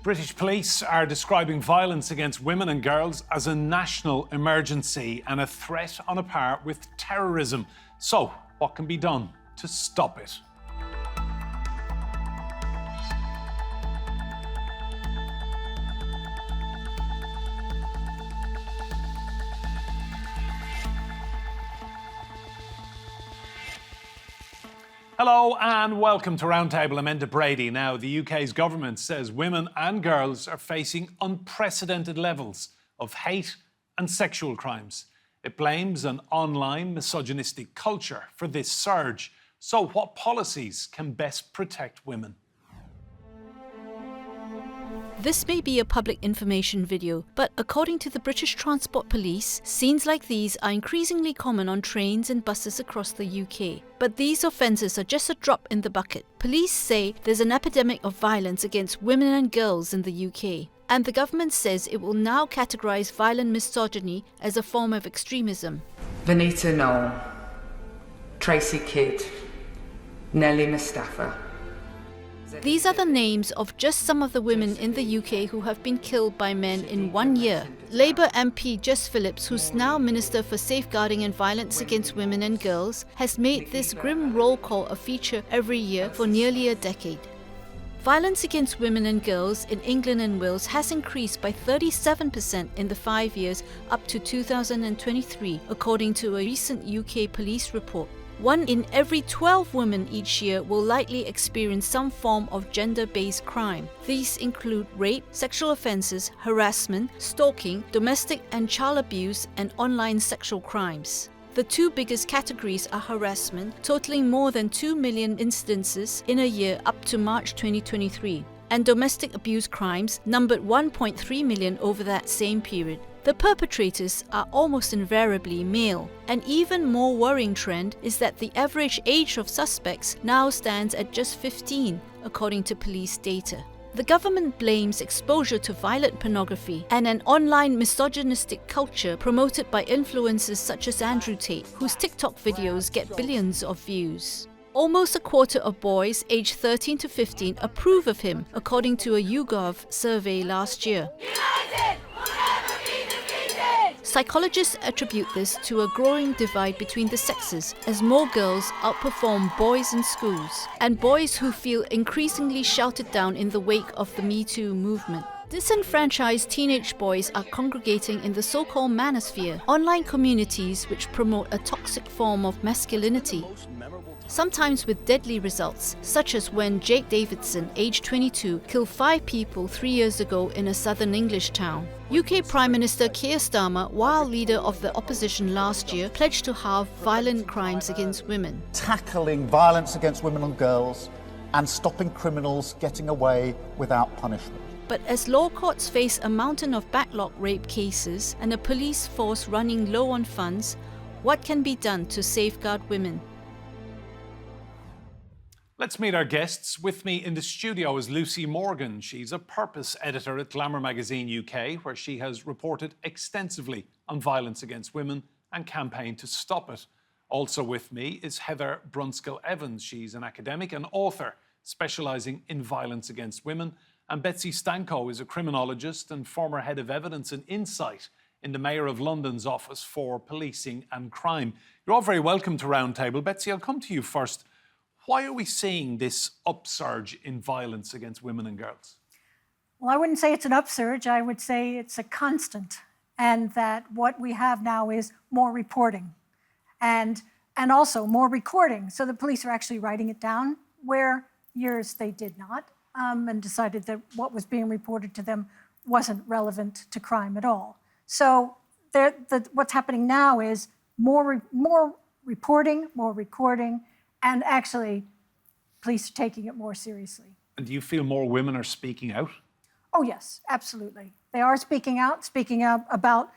British police are describing violence against women and girls as a national emergency and a threat on a par with terrorism. So, what can be done to stop it? Hello and welcome to Roundtable. I'm Enda Brady. Now, the UK's government says women and girls are facing unprecedented levels of hate and sexual crimes. It blames an online misogynistic culture for this surge. So what policies can best protect women? This may be a public information video, but according to the British Transport Police, scenes like these are increasingly common on trains and buses across the UK. But these offences are just a drop in the bucket. Police say there's an epidemic of violence against women and girls in the UK. And the government says it will now categorise violent misogyny as a form of extremism. Vanita Noel, Tracy Kidd, Nellie Mustafa. These are the names of just some of the women in the UK who have been killed by men in 1 year. Labour MP Jess Phillips, who's now Minister for Safeguarding and Violence Against Women and Girls, has made this grim roll call a feature every year for nearly a decade. Violence against women and girls in England and Wales has increased by 37% in the 5 years up to 2023, according to a recent UK police report. 1 in every 12 women each year will likely experience some form of gender-based crime. These include rape, sexual offences, harassment, stalking, domestic and child abuse, and online sexual crimes. The two biggest categories are harassment, totaling more than 2 million incidences in a year up to March 2023, and domestic abuse crimes numbered 1.3 million over that same period. The perpetrators are almost invariably male. An even more worrying trend is that the average age of suspects now stands at just 15, according to police data. The government blames exposure to violent pornography and an online misogynistic culture promoted by influencers such as Andrew Tate, whose TikTok videos get billions of views. Almost a quarter of boys aged 13 to 15 approve of him, according to a YouGov survey last year. Psychologists attribute this to a growing divide between the sexes, as more girls outperform boys in schools, and boys who feel increasingly shouted down in the wake of the Me Too movement. Disenfranchised teenage boys are congregating in the so-called manosphere, online communities which promote a toxic form of masculinity, sometimes with deadly results, such as when Jake Davidson, aged 22, killed 5 people 3 years ago in a southern English town. UK Prime Minister Keir Starmer, while leader of the opposition last year, pledged to halve violent crimes against women. Tackling violence against women and girls and stopping criminals getting away without punishment. But as law courts face a mountain of backlog rape cases and a police force running low on funds, what can be done to safeguard women? Let's meet our guests. With me in the studio is Lucy Morgan. She's a purpose editor at Glamour magazine UK, where she has reported extensively on violence against women and campaigned to stop it. Also with me is Heather Brunskell-Evans. She's an academic and author specialising in violence against women. And Betsy Stanko is a criminologist and former head of evidence and insight in the Mayor of London's Office for Policing and Crime. You're all very welcome to Roundtable. Betsy, I'll come to you first. Why are we seeing this upsurge in violence against women and girls? Well, I wouldn't say it's an upsurge. I would say it's a constant, and that what we have now is more reporting and also more recording. So the police are actually writing it down where years they did not, and decided that what was being reported to them wasn't relevant to crime at all. So what's happening now is more reporting, more recording, and actually, police are taking it more seriously. And do you feel more women are speaking out? Oh, yes, absolutely. They are speaking out about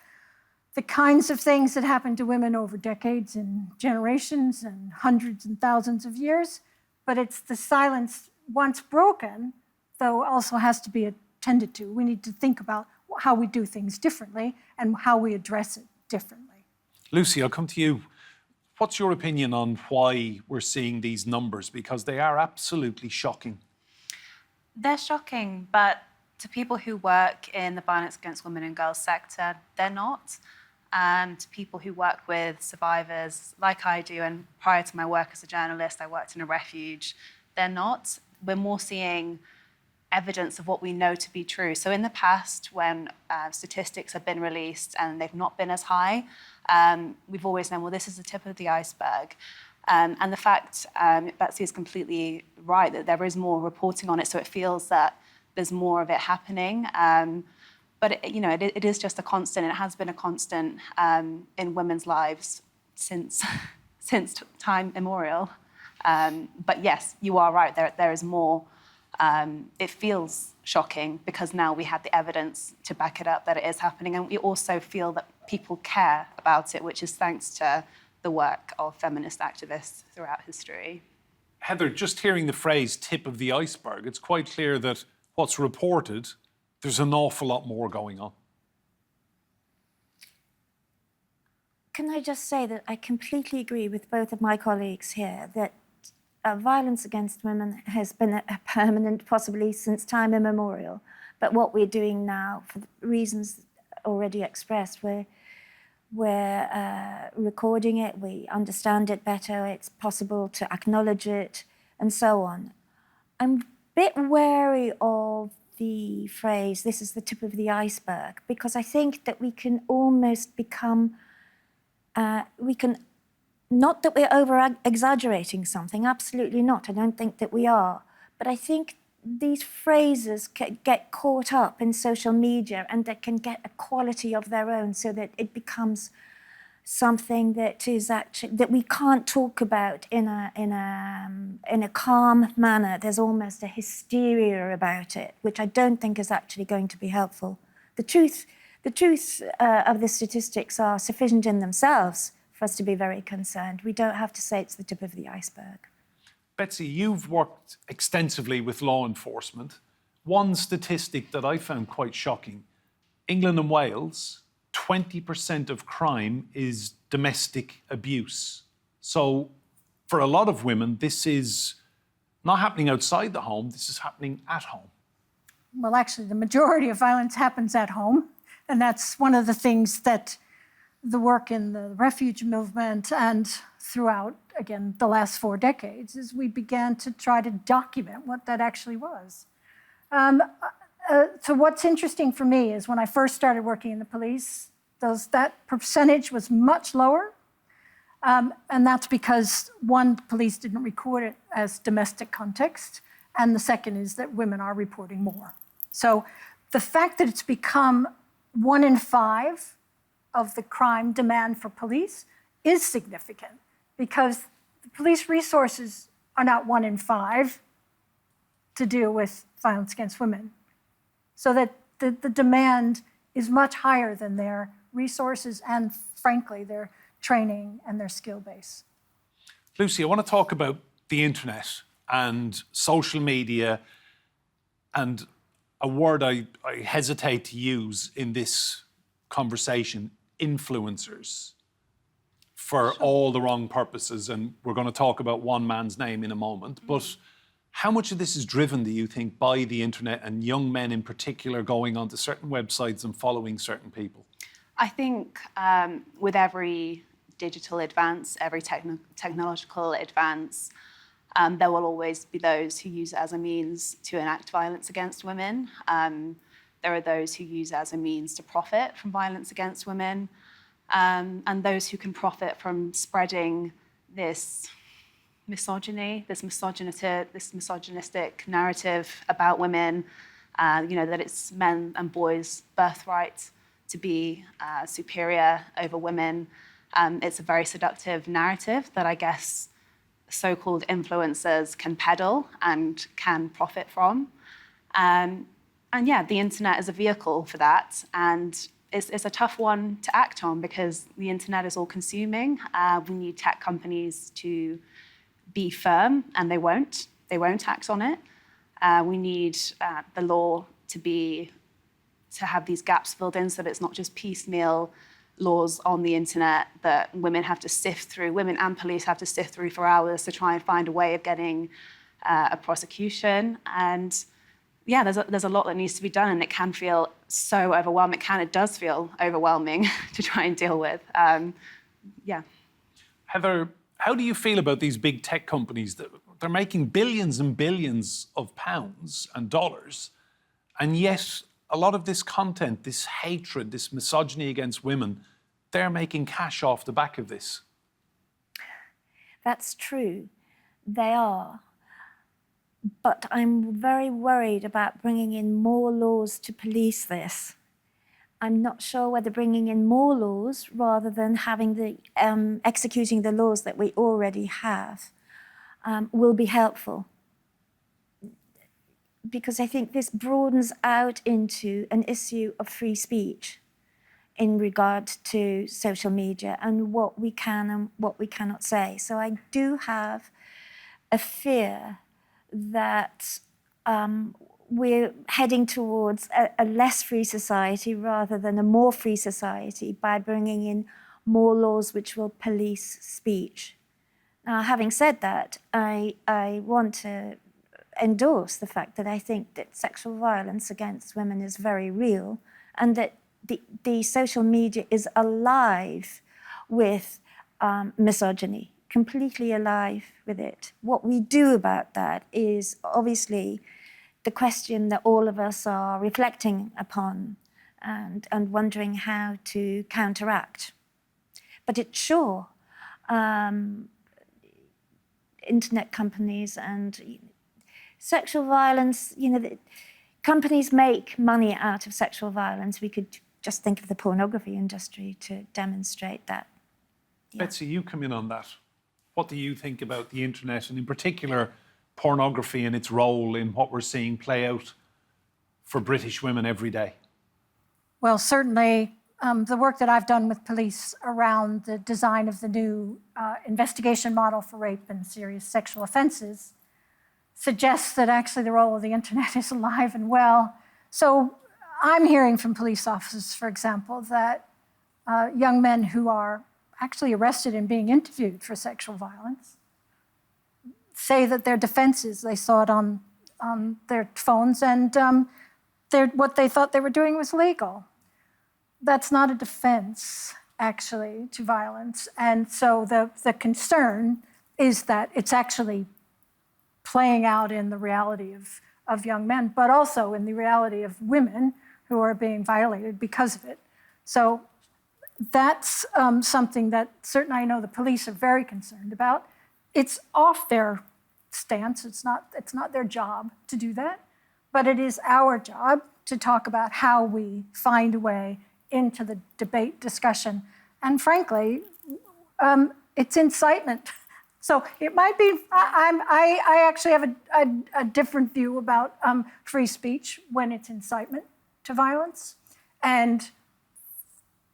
the kinds of things that happen to women over decades and generations and hundreds and thousands of years. But it's the silence once broken, though, also has to be attended to. We need to think about how we do things differently and how we address it differently. Lucy, I'll come to you. What's your opinion on why we're seeing these numbers? Because they are absolutely shocking. They're shocking, but to people who work in the violence against women and girls sector, they're not. And to people who work with survivors, like I do, and prior to my work as a journalist, I worked in a refuge, they're not. We're more seeing evidence of what we know to be true. So in the past, when statistics have been released and they've not been as high, we've always known, well, this is the tip of the iceberg. And the fact, Betsy is completely right, that there is more reporting on it, so it feels that there's more of it happening. But it is just a constant. It has been a constant in women's lives since time immemorial. But yes, you are right. There is more. It feels shocking because now we have the evidence to back it up that it is happening, and we also feel that people care about it, which is thanks to the work of feminist activists throughout history. Heather, just hearing the phrase "tip of the iceberg," it's quite clear that what's reported, there's an awful lot more going on. Can I just say that I completely agree with both of my colleagues here that violence against women has been a permanent, possibly since time immemorial. But what we're doing now, for the reasons already expressed, we're recording it, we understand it better, it's possible to acknowledge it, and so on. I'm a bit wary of the phrase, this is the tip of the iceberg, because I think that we can almost become, not that we're over-exaggerating something, absolutely not, I don't think that we are, but I think these phrases get caught up in social media and that can get a quality of their own so that it becomes something that is actually, that we can't talk about in a calm manner. There's almost a hysteria about it, which I don't think is actually going to be helpful. The truth of the statistics are sufficient in themselves for us to be very concerned. We don't have to say it's the tip of the iceberg. Betsy, you've worked extensively with law enforcement. One statistic that I found quite shocking, England and Wales, 20% of crime is domestic abuse. So for a lot of women, this is not happening outside the home, this is happening at home. Well, actually, the majority of violence happens at home. And that's one of the things that the work in the refuge movement and throughout, again, the last 4 decades, is we began to try to document what that actually was. So what's interesting for me is when I first started working in the police, that percentage was much lower. And that's because, one, the police didn't record it as domestic context, and the second is that women are reporting more. So the fact that it's become 1 in 5 of the crime demand for police is significant because the police resources are not 1 in 5 to deal with violence against women. So that the demand is much higher than their resources and, frankly, their training and their skill base. Lucy, I want to talk about the internet and social media and a word I hesitate to use in this conversation, influencers, for all the wrong purposes. And we're going to talk about one man's name in a moment. But how much of this is driven, do you think, by the internet and young men in particular going onto certain websites and following certain people? I think with every digital advance, every technological advance, there will always be those who use it as a means to enact violence against women. There are those who use it as a means to profit from violence against women, and those who can profit from spreading this misogyny, this misogynistic narrative about women, that it's men and boys' birthright to be superior over women. It's a very seductive narrative that I guess so-called influencers can peddle and can profit from. And yeah, the internet is a vehicle for that. And it's a tough one to act on because the internet is all-consuming. We need tech companies to be firm, and they won't. They won't act on it. We need the law to have these gaps filled in so that it's not just piecemeal laws on the internet that women have to sift through, women and police have to sift through for hours to try and find a way of getting a prosecution. And yeah, there's a lot that needs to be done, and it can feel so overwhelming. It does feel overwhelming to try and deal with. Yeah. Heather, how do you feel about these big tech companies that they're making billions and billions of pounds and dollars, and yet a lot of this content, this hatred, this misogyny against women, they're making cash off the back of this? That's true. They are. But I'm very worried about bringing in more laws to police this. I'm not sure whether bringing in more laws rather than having the executing the laws that we already have will be helpful. Because I think this broadens out into an issue of free speech in regard to social media and what we can and what we cannot say. So I do have a fear that we're heading towards a less free society rather than a more free society by bringing in more laws which will police speech. Now, having said that, I want to endorse the fact that I think that sexual violence against women is very real, and that the social media is alive with misogyny, completely alive with it. What we do about that is obviously the question that all of us are reflecting upon and wondering how to counteract. But it's sure, internet companies and sexual violence, companies make money out of sexual violence. We could just think of the pornography industry to demonstrate that. Yeah. Betsy, you come in on that. What do you think about the internet and in particular pornography and its role in what we're seeing play out for British women every day? Well, certainly the work that I've done with police around the design of the new investigation model for rape and serious sexual offenses suggests that actually the role of the internet is alive and well. So I'm hearing from police officers, for example, that young men who are actually arrested and being interviewed for sexual violence say that their defenses, they saw it on their phones, and what they thought they were doing was legal. That's not a defense, actually, to violence. And so the concern is that it's actually playing out in the reality of young men, but also in the reality of women who are being violated because of it. So that's something that certainly I know the police are very concerned about. It's off their stance. It's not their job to do that, but it is our job to talk about how we find a way into the debate, discussion, and frankly, it's incitement. So it might be. I actually have a different view about free speech when it's incitement to violence, and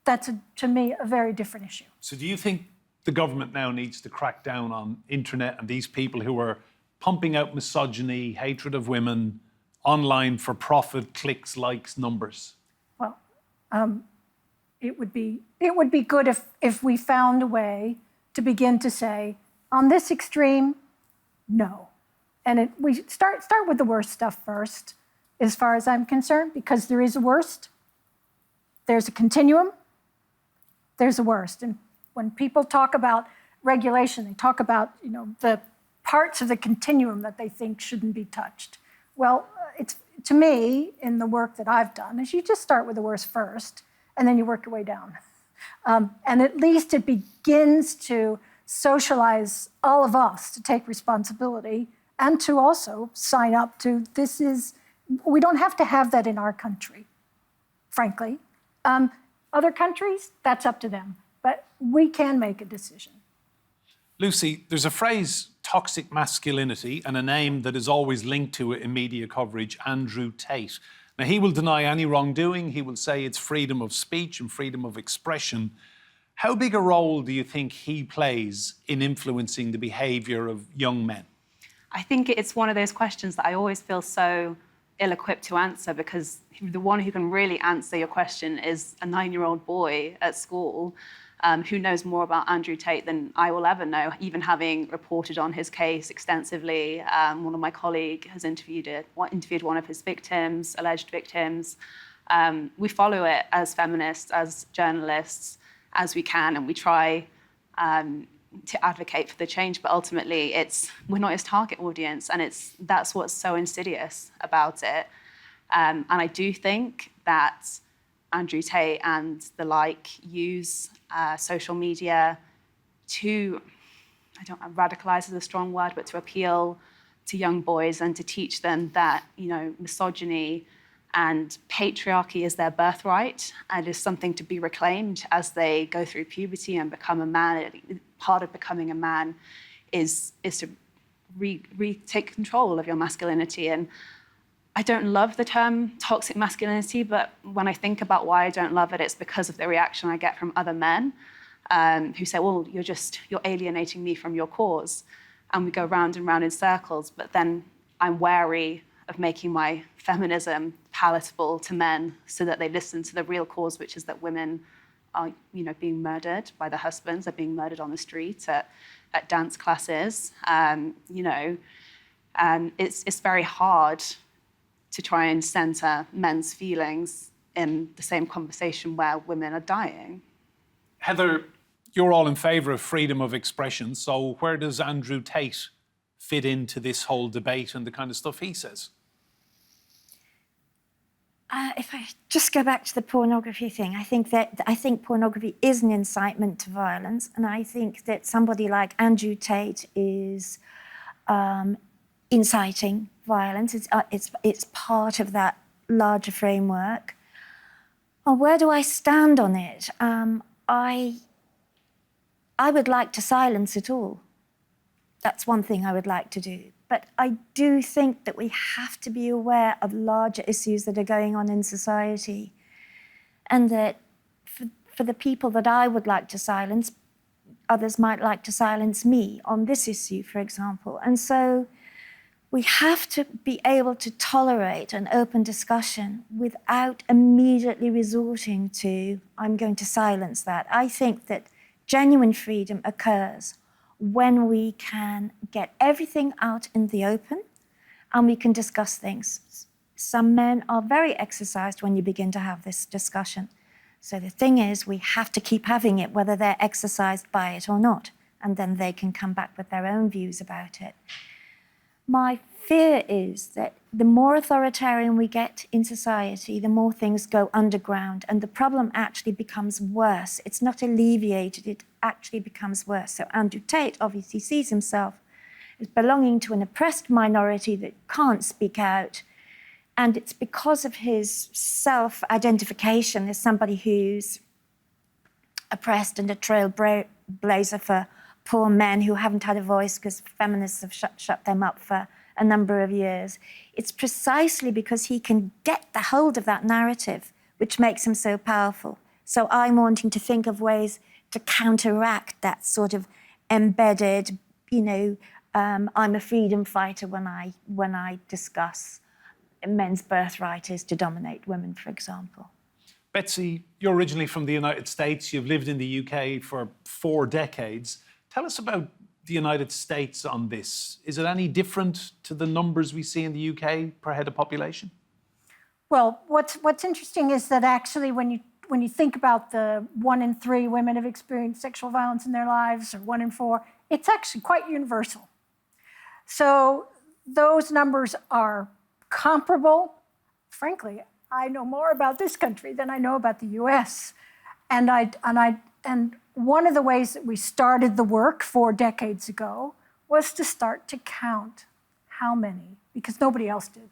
that's to me a very different issue. So do you think the government now needs to crack down on internet and these people who are pumping out misogyny, hatred of women online for profit, clicks, likes, numbers? Well, it would be good if we found a way to begin to say, on this extreme, no. And we start with the worst stuff first, as far as I'm concerned, because there is a worst, there's a continuum, there's a worst. And when people talk about regulation, they talk about the parts of the continuum that they think shouldn't be touched. Well, it's to me, in the work that I've done, is you just start with the worst first, and then you work your way down. And at least it begins to socialize all of us to take responsibility and to also sign up to we don't have to have that in our country, frankly. Other countries, that's up to them, but we can make a decision. Lucy, there's a phrase, toxic masculinity, and a name that is always linked to it in media coverage, Andrew Tate. Now, he will deny any wrongdoing. He will say it's freedom of speech and freedom of expression. How big a role do you think he plays in influencing the behaviour of young men? I think it's one of those questions that I always feel so ill-equipped to answer, because the one who can really answer your question is a 9-year-old boy at school. who knows more about Andrew Tate than I will ever know, even having reported on his case extensively. One of my colleagues has interviewed one of his victims, alleged victims. We follow it as feminists, as journalists, as we can, and we try to advocate for the change, but ultimately we're not his target audience, and that's what's so insidious about it. And I do think that Andrew Tate and the like use social media to, radicalize is a strong word, but to appeal to young boys and to teach them that, misogyny and patriarchy is their birthright and is something to be reclaimed as they go through puberty and become a man. Part of becoming a man is to retake control of your masculinity. And I don't love the term toxic masculinity, but when I think about why I don't love it, it's because of the reaction I get from other men who say, well, you're alienating me from your cause. And we go round and round in circles, but then I'm wary of making my feminism palatable to men so that they listen to the real cause, which is that women are, being murdered by their husbands, they're being murdered on the street, at dance classes. It's very hard to try and center men's feelings in the same conversation where women are dying. Heather, you're all in favour of freedom of expression, so where does Andrew Tate fit into this whole debate and the kind of stuff he says? If I just go back to the pornography thing, I think pornography is an incitement to violence, and I think that somebody like Andrew Tate is inciting violence. It's part of that larger framework. Well, where do I stand on it? I would like to silence it all. That's one thing I would like to do. But I do think that we have to be aware of larger issues that are going on in society, and that for the people that I would like to silence, others might like to silence me on this issue, for example. And so we have to be able to tolerate an open discussion without immediately resorting to, I'm going to silence that. I think that genuine freedom occurs when we can get everything out in the open and we can discuss things. Some men are very exercised when you begin to have this discussion. So the thing is, we have to keep having it, whether they're exercised by it or not, and then they can come back with their own views about it. My fear is that the more authoritarian we get in society, the more things go underground, and the problem actually becomes worse. It's not alleviated, it actually becomes worse. So Andrew Tate obviously sees himself as belonging to an oppressed minority that can't speak out, and it's because of his self-identification as somebody who's oppressed and a trailblazer for poor men who haven't had a voice because feminists have shut them up for a number of years. It's precisely because he can get the hold of that narrative which makes him so powerful. So I'm wanting to think of ways to counteract that sort of embedded, I'm a freedom fighter when I discuss men's birthright is to dominate women, for example. Betsy, you're originally from the United States. You've lived in the UK for 4 decades. Tell us about the United States on this. Is it any different to the numbers we see in the UK per head of population? Well, what's interesting is that actually when you think about the 1 in 3 women have experienced sexual violence in their lives, or 1 in 4, it's actually quite universal. So those numbers are comparable. Frankly, I know more about this country than I know about the US. And one of the ways that we started the work 4 decades ago was to start to count how many, because nobody else did.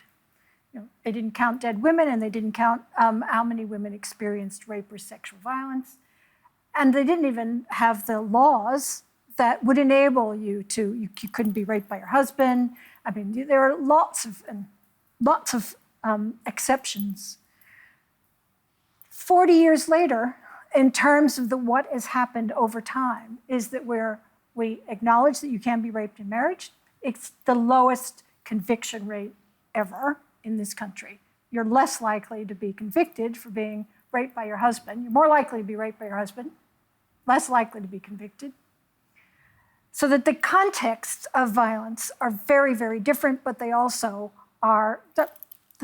They didn't count dead women, and they didn't count how many women experienced rape or sexual violence. And they didn't even have the laws that would enable you couldn't be raped by your husband. I mean, there are lots of exceptions. 40 years later, in terms of what has happened over time, is that we acknowledge that you can be raped in marriage. It's the lowest conviction rate ever in this country. You're less likely to be convicted for being raped by your husband. You're more likely to be raped by your husband. less likely to be convicted. So that the contexts of violence are very, very different, but they also are the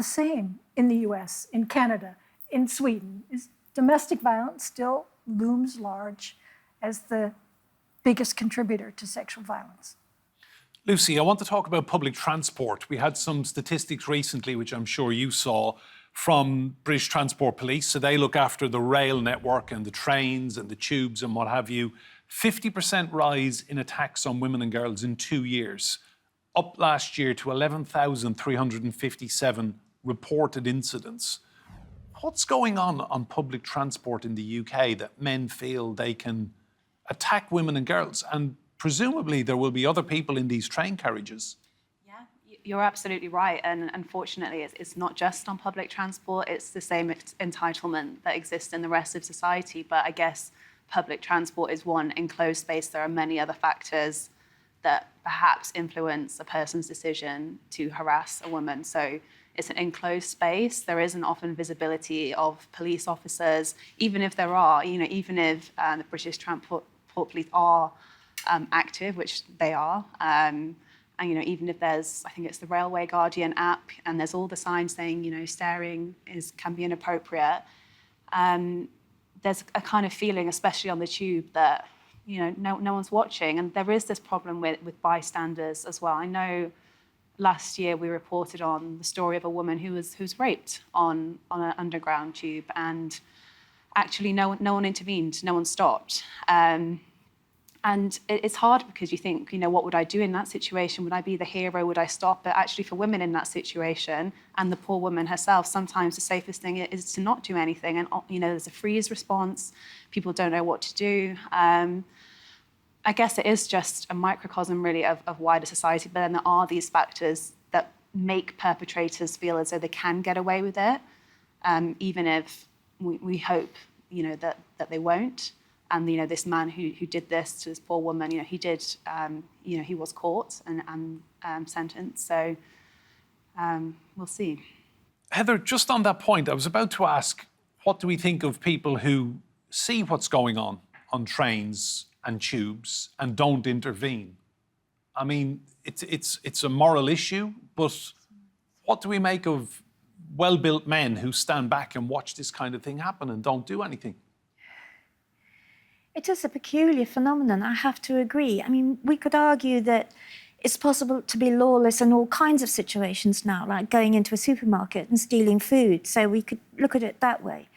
same in the US, in Canada, in Sweden. Domestic violence still looms large as the biggest contributor to sexual violence. Lucy, I want to talk about public transport. We had some statistics recently, which I'm sure you saw, from British Transport Police. So they look after the rail network and the trains and the tubes and what have you. 50% rise in attacks on women and girls in 2 years, up last year to 11,357 reported incidents. What's going on public transport in the UK that men feel they can attack women and girls? And presumably there will be other people in these train carriages. Yeah, you're absolutely right. And unfortunately, it's not just on public transport. It's the same entitlement that exists in the rest of society. But I guess public transport is one enclosed space. There are many other factors that perhaps influence a person's decision to harass a woman. So it's an enclosed space. There isn't often visibility of police officers, even if there are, even if the British Transport Police are active, which they are. And, even if there's, I think it's the Railway Guardian app, and there's all the signs saying, staring can be inappropriate. There's a kind of feeling, especially on the tube, that no one's watching, and there is this problem with bystanders as well. I know last year we reported on the story of a woman who was raped on an underground tube, and actually no one intervened, no one stopped. And it's hard because you think, what would I do in that situation? Would I be the hero? Would I stop? But actually for women in that situation, and the poor woman herself, sometimes the safest thing is to not do anything. And, there's a freeze response. People don't know what to do. I guess it is just a microcosm, really, of wider society. But then there are these factors that make perpetrators feel as though they can get away with it, even if we hope, that they won't. And this man who did this to this poor woman, he did, he was caught and sentenced. So we'll see. Heather, just on that point, I was about to ask, what do we think of people who see what's going on trains and tubes and don't intervene? I mean, it's a moral issue, but what do we make of well-built men who stand back and watch this kind of thing happen and don't do anything? It is a peculiar phenomenon, I have to agree. I mean, we could argue that it's possible to be lawless in all kinds of situations now, like going into a supermarket and stealing food, so we could look at it that way.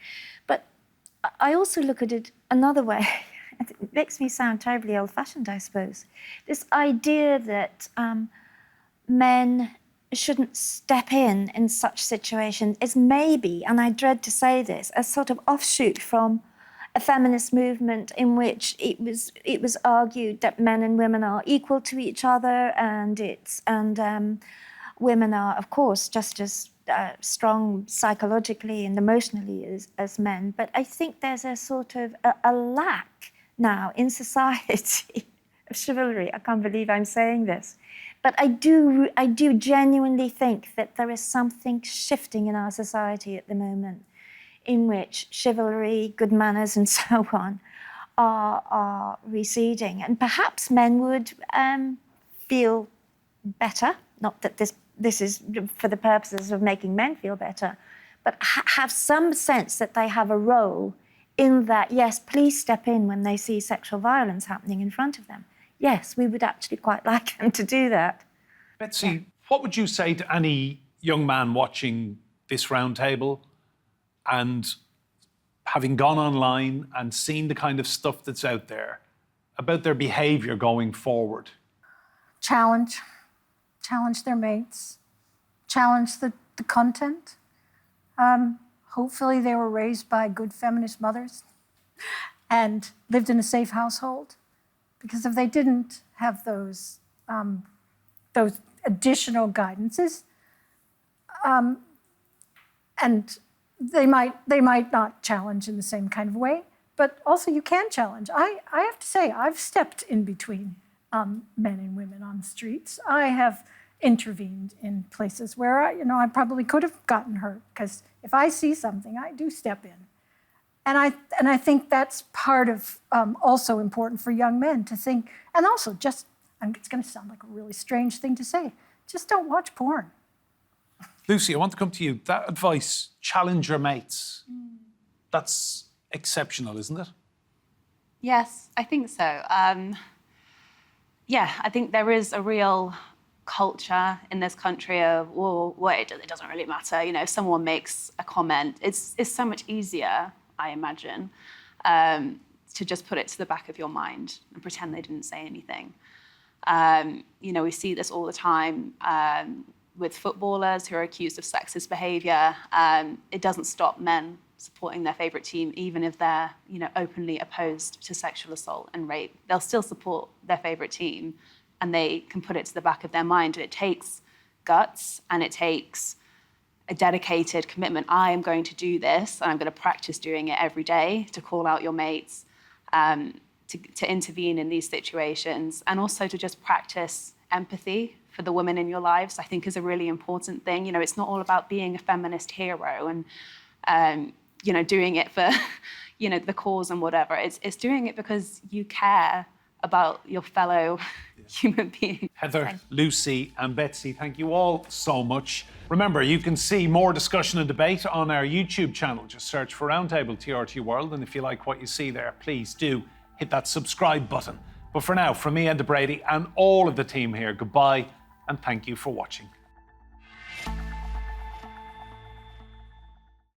But I also look at it another way. It makes me sound terribly old-fashioned, I suppose. This idea that men shouldn't step in such situations is maybe, and I dread to say this, a sort of offshoot from a feminist movement in which it was argued that men and women are equal to each other, and women are, of course, just as strong psychologically and emotionally as men. But I think there's a sort of a lack now in society of chivalry. I can't believe I'm saying this, but I do genuinely think that there is something shifting in our society at the moment, in which chivalry, good manners, and so on are receding. And perhaps men would feel better, not that this is for the purposes of making men feel better, but have some sense that they have a role in that, yes, please step in when they see sexual violence happening in front of them. Yes, we would actually quite like them to do that. Betsy, what would you say to any young man watching this roundtable and having gone online and seen the kind of stuff that's out there about their behaviour going forward? Challenge their mates, challenge the content. Hopefully they were raised by good feminist mothers and lived in a safe household. Because if they didn't have those additional guidances, and they might not challenge in the same kind of way, but also you can challenge. I have to say, I've stepped in between men and women on the streets. I have intervened in places where I probably could have gotten hurt, because if I see something, I do step in. And I think that's part of also important for young men to think, and also just, it's going to sound like a really strange thing to say, just don't watch porn. Lucy, I want to come to you. That advice, challenge your mates, that's exceptional, isn't it? Yes, I think so. Yeah, I think there is a real culture in this country of, well, it doesn't really matter. You know, if someone makes a comment, it's so much easier, I imagine, to just put it to the back of your mind and pretend they didn't say anything. You know, we see this all the time with footballers who are accused of sexist behaviour. It doesn't stop men supporting their favourite team, even if they're, you know, openly opposed to sexual assault and rape. They'll still support their favourite team, and they can put it to the back of their mind. And it takes guts, and it takes a dedicated commitment. I am going to do this, and I'm going to practice doing it every day, to call out your mates, to intervene in these situations, and also to just practice empathy for the women in your lives, I think is a really important thing. You know, it's not all about being a feminist hero and, you know, doing it for, you know, the cause and whatever. It's doing it because you care about your fellow human being. Heather, Lucy and Betsy, thank you all so much. Remember, you can see more discussion and debate on our YouTube channel. Just search for Roundtable TRT World, and if you like what you see there, please do hit that subscribe button. But for now, from me, Enda Brady, and all of the team here, goodbye and thank you for watching.